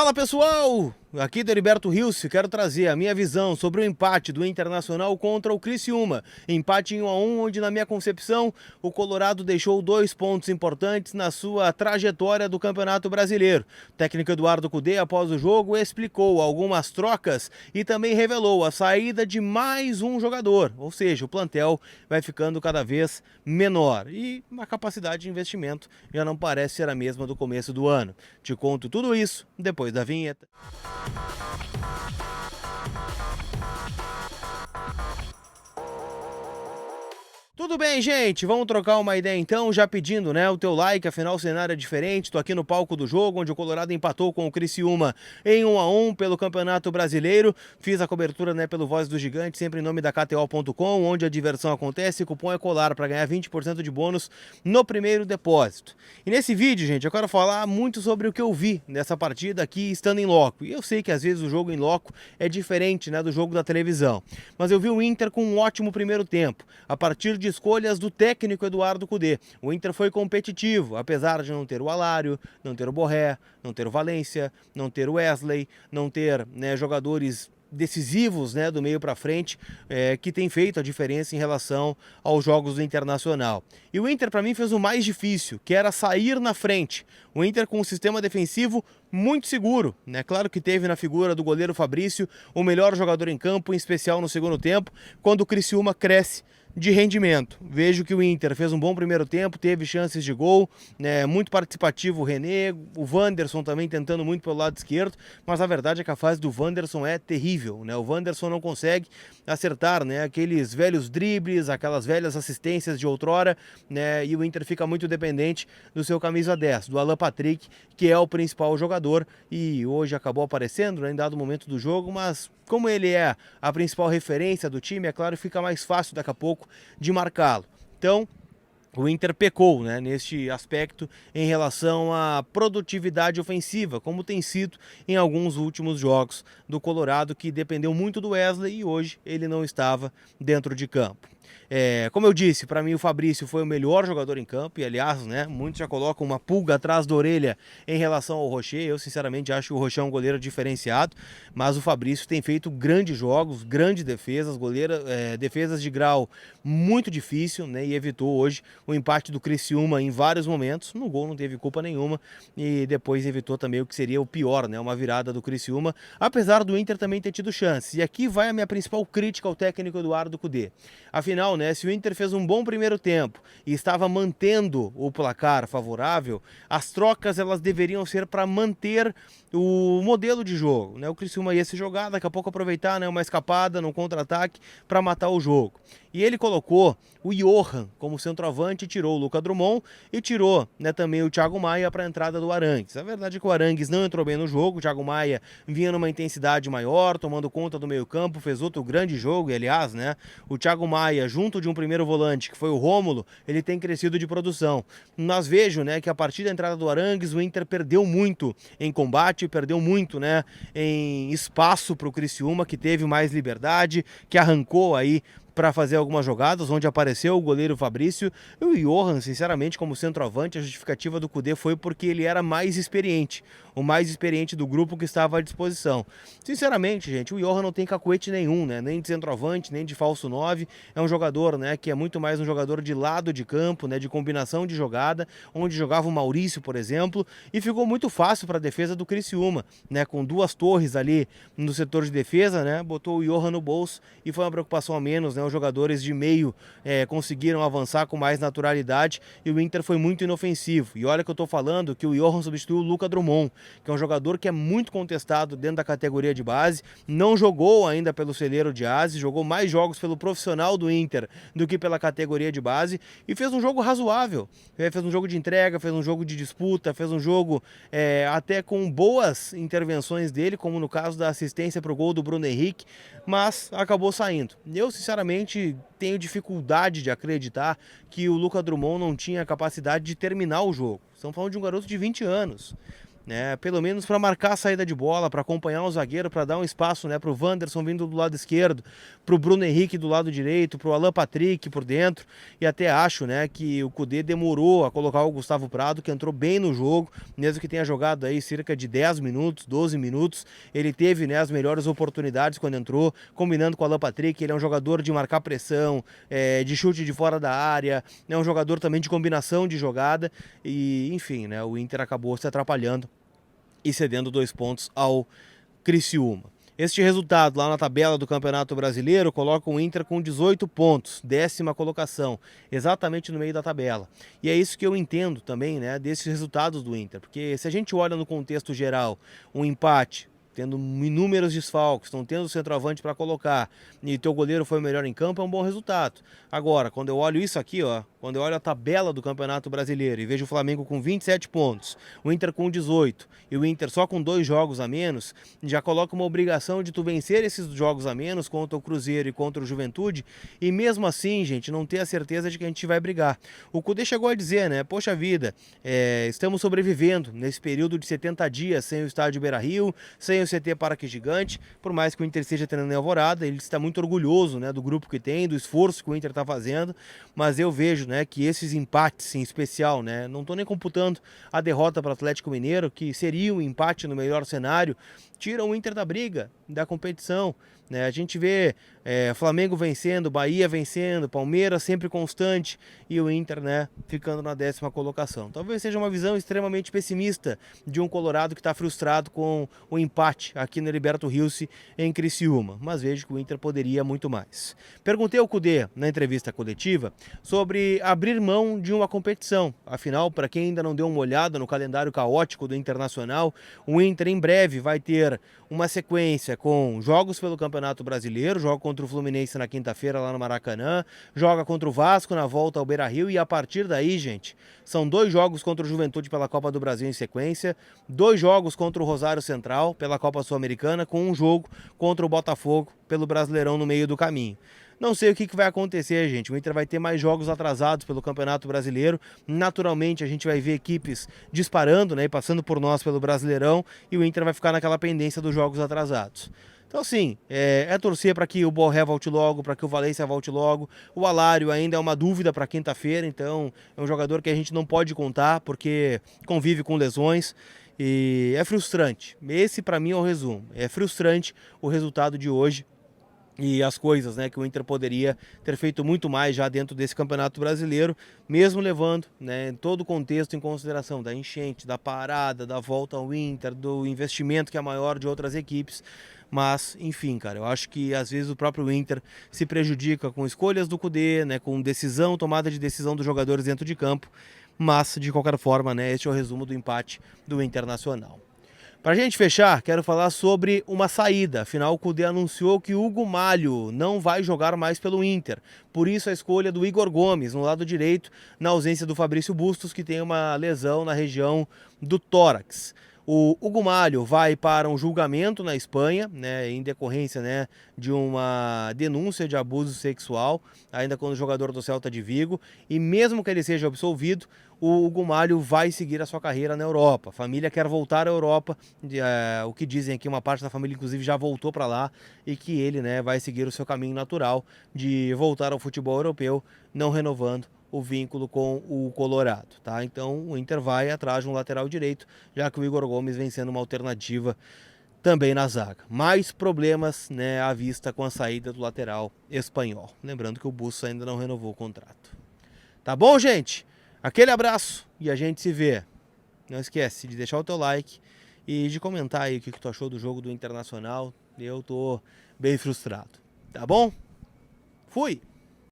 Fala pessoal, aqui do Heriberto Rios, quero trazer a minha visão sobre o empate do Internacional contra o Criciúma. Empate em 1 a 1, onde na minha concepção o Colorado deixou 2 pontos importantes na sua trajetória do Campeonato Brasileiro. O técnico Eduardo Cudê, após o jogo, explicou algumas trocas e também revelou a saída de mais um jogador, ou seja, o plantel vai ficando cada vez menor e a capacidade de investimento já não parece ser a mesma do começo do ano. Te conto tudo isso depois da vinheta. Tudo bem, gente? Vamos trocar uma ideia então, já pedindo, né, o teu like, afinal o cenário é diferente. Tô aqui no palco do jogo, onde o Colorado empatou com o Criciúma em 1 a 1 pelo Campeonato Brasileiro. Fiz a cobertura, né, pelo Voz do Gigante, sempre em nome da KTO.com, onde a diversão acontece. O cupom é colar para ganhar 20% de bônus no primeiro depósito. E nesse vídeo, gente, eu quero falar muito sobre o que eu vi nessa partida aqui, estando em loco. E eu sei que às vezes o jogo em loco é diferente, né, do jogo da televisão. Mas eu vi o Inter com um ótimo primeiro tempo, a partir de escolhas do técnico Eduardo Cudê. O Inter foi competitivo, apesar de não ter o Alário, não ter o Borré, não ter o Valência, não ter o Wesley, não ter, né, jogadores decisivos, né, do meio para frente, que tem feito a diferença em relação aos jogos do Internacional. E o Inter, para mim, fez o mais difícil, que era sair na frente. O Inter com um sistema defensivo muito seguro, né? Claro que teve na figura do goleiro Fabrício o melhor jogador em campo, em especial no segundo tempo, quando o Criciúma cresce de rendimento. Vejo que o Inter fez um bom primeiro tempo, teve chances de gol, né, muito participativo o René, o Wanderson também tentando muito pelo lado esquerdo, mas a verdade é que a fase do Wanderson é terrível, né? O Wanderson não consegue acertar, né, aqueles velhos dribles, aquelas velhas assistências de outrora, né, e o Inter fica muito dependente do seu camisa 10, do Alan Patrick, que é o principal jogador e hoje acabou aparecendo, né, em dado momento do jogo, mas como ele é a principal referência do time, é claro, fica mais fácil daqui a pouco de marcá-lo. Então, o Inter pecou, né, neste aspecto em relação à produtividade ofensiva, como tem sido em alguns últimos jogos do Colorado, que dependeu muito do Wesley e hoje ele não estava dentro de campo. Como eu disse, para mim o Fabrício foi o melhor jogador em campo e, aliás, né, muitos já colocam uma pulga atrás da orelha em relação ao Rocher. Eu, sinceramente, acho que o Rocher é um goleiro diferenciado, mas o Fabrício tem feito grandes jogos, grandes defesas, defesas de grau muito difícil, né, e evitou hoje o empate do Criciúma em vários momentos. No gol não teve culpa nenhuma e depois evitou também o que seria o pior, né, uma virada do Criciúma, apesar do Inter também ter tido chances. E aqui vai a minha principal crítica ao técnico Eduardo Cudê. Afinal, né, se o Inter fez um bom primeiro tempo e estava mantendo o placar favorável, as trocas elas deveriam ser para manter o modelo de jogo, né? O Criciúma ia se jogar, daqui a pouco aproveitar, né, uma escapada no contra-ataque para matar o jogo. E ele colocou o Johan como centroavante, tirou o Lucas Drummond e tirou, né, também o Thiago Maia para a entrada do Arangues. A verdade é que o Arangues não entrou bem no jogo, o Thiago Maia vinha numa intensidade maior, tomando conta do meio-campo, fez outro grande jogo e, aliás, né, o Thiago Maia, junto de um primeiro volante, que foi o Rômulo, ele tem crescido de produção. Mas vejo, né, que a partir da entrada do Arangues, o Inter perdeu muito em combate, perdeu muito, né, em espaço para o Criciúma, que teve mais liberdade, que arrancou aí para fazer algumas jogadas, onde apareceu o goleiro Fabrício. E o Johan, sinceramente, como centroavante, a justificativa do Cudê foi porque ele era mais experiente, o mais experiente do grupo que estava à disposição. Sinceramente, gente, o Johan não tem cacuete nenhum, né? Nem de centroavante, nem de falso 9. É um jogador, né, que é muito mais um jogador de lado de campo, né, de combinação de jogada, onde jogava o Maurício, por exemplo, e ficou muito fácil para a defesa do Criciúma, né, com duas torres ali no setor de defesa, né, botou o Johan no bolso e foi uma preocupação a menos, né? Os jogadores de meio conseguiram avançar com mais naturalidade e o Inter foi muito inofensivo. E olha que eu tô falando que o Johan substituiu o Lucas Drummond, que é um jogador que é muito contestado dentro da categoria de base, não jogou ainda pelo celeiro de Aze, jogou mais jogos pelo profissional do Inter do que pela categoria de base e fez um jogo razoável. Fez um jogo de entrega, fez um jogo de disputa, fez um jogo até com boas intervenções dele, como no caso da assistência para o gol do Bruno Henrique, mas acabou saindo. Eu, sinceramente, tenho dificuldade de acreditar que o Lucas Drummond não tinha capacidade de terminar o jogo. Estamos falando de um garoto de 20 anos. né? Pelo menos para marcar a saída de bola, para acompanhar o zagueiro, para dar um espaço, né, para o Wanderson vindo do lado esquerdo, para o Bruno Henrique do lado direito, para o Alan Patrick por dentro. E até acho, né, que o Kudê demorou a colocar o Gustavo Prado, que entrou bem no jogo, mesmo que tenha jogado aí cerca de 10 minutos, 12 minutos. Ele teve, né, as melhores oportunidades quando entrou, combinando com o Alan Patrick. Ele é um jogador de marcar pressão, de chute de fora da área, é um jogador também de combinação de jogada. E, enfim, né, o Inter acabou se atrapalhando e cedendo 2 pontos ao Criciúma. Este resultado lá na tabela do Campeonato Brasileiro coloca o Inter com 18 pontos, 10ª colocação, exatamente no meio da tabela. E é isso que eu entendo também, né, desses resultados do Inter, porque se a gente olha no contexto geral, um empate, tendo inúmeros desfalques, não tendo centroavante para colocar, e teu goleiro foi o melhor em campo, é um bom resultado. Agora, quando eu olho isso aqui, ó, quando eu olho a tabela do Campeonato Brasileiro e vejo o Flamengo com 27 pontos, o Inter com 18 e o Inter só com 2 jogos a menos, já coloca uma obrigação de tu vencer esses jogos a menos contra o Cruzeiro e contra o Juventude, e mesmo assim, gente, não ter a certeza de que a gente vai brigar. O Kudê chegou a dizer, né, poxa vida, estamos sobrevivendo nesse período de 70 dias sem o estádio Beira-Rio, sem o CT Parque Gigante, por mais que o Inter esteja treinando em Alvorada, ele está muito orgulhoso, né, do grupo que tem, do esforço que o Inter está fazendo, mas eu vejo, né, que esses empates em especial, né, não estou nem computando a derrota para o Atlético Mineiro, que seria um empate no melhor cenário, tiram o Inter da briga, da competição, né? A gente vê Flamengo vencendo, Bahia vencendo, Palmeiras sempre constante e o Inter, né, ficando na 10ª colocação. Talvez seja uma visão extremamente pessimista de um colorado que está frustrado com o empate aqui no Heriberto Rilse em Criciúma, mas vejo que o Inter poderia muito mais. Perguntei ao Kudê na entrevista coletiva sobre abrir mão de uma competição. Afinal, para quem ainda não deu uma olhada no calendário caótico do Internacional, o Inter em breve vai ter uma sequência com jogos pelo Campeonato Brasileiro, joga contra o Fluminense na quinta-feira lá no Maracanã, joga contra o Vasco na volta ao Beira-Rio e a partir daí, gente, são 2 jogos contra o Juventude pela Copa do Brasil em sequência, 2 jogos contra o Rosário Central pela Copa Sul-Americana, com um jogo contra o Botafogo pelo Brasileirão no meio do caminho. Não sei o que vai acontecer, gente. O Inter vai ter mais jogos atrasados pelo Campeonato Brasileiro. Naturalmente, a gente vai ver equipes disparando, né, e passando por nós pelo Brasileirão, e o Inter vai ficar naquela pendência dos jogos atrasados. Então, assim, é torcer para que o Borré volte logo, para que o Valência volte logo. O Alário ainda é uma dúvida para quinta-feira, então é um jogador que a gente não pode contar, porque convive com lesões. E é frustrante. Esse, para mim, é o resumo. É frustrante o resultado de hoje. E as coisas, né, que o Inter poderia ter feito muito mais já dentro desse Campeonato Brasileiro, mesmo levando, né, todo o contexto em consideração da enchente, da parada, da volta ao Inter, do investimento que é maior de outras equipes. Mas, enfim, cara, eu acho que às vezes o próprio Inter se prejudica com escolhas do Kudê, né, com decisão, tomada de decisão dos jogadores dentro de campo. Mas, de qualquer forma, né, este é o resumo do empate do Internacional. Para a gente fechar, quero falar sobre uma saída. Afinal, o Kudê anunciou que Hugo Malho não vai jogar mais pelo Inter. Por isso, a escolha do Igor Gomes no lado direito, na ausência do Fabrício Bustos, que tem uma lesão na região do tórax. O Hugo Malho vai para um julgamento na Espanha, né, em decorrência, né, de uma denúncia de abuso sexual, ainda quando jogador do Celta de Vigo, e mesmo que ele seja absolvido, o Hugo Malho vai seguir a sua carreira na Europa. A família quer voltar à Europa, o que dizem aqui, uma parte da família inclusive já voltou para lá, e que ele, né, vai seguir o seu caminho natural de voltar ao futebol europeu, não renovando o vínculo com o Colorado, tá? Então o Inter vai atrás de um lateral direito, já que o Igor Gomes vem sendo uma alternativa também na zaga. Mais problemas, né, à vista com a saída do lateral espanhol. Lembrando que o Bustos ainda não renovou o contrato. Tá bom, gente? Aquele abraço e a gente se vê. Não esquece de deixar o teu like e de comentar aí o que tu achou do jogo do Internacional. Eu tô bem frustrado. Tá bom? Fui!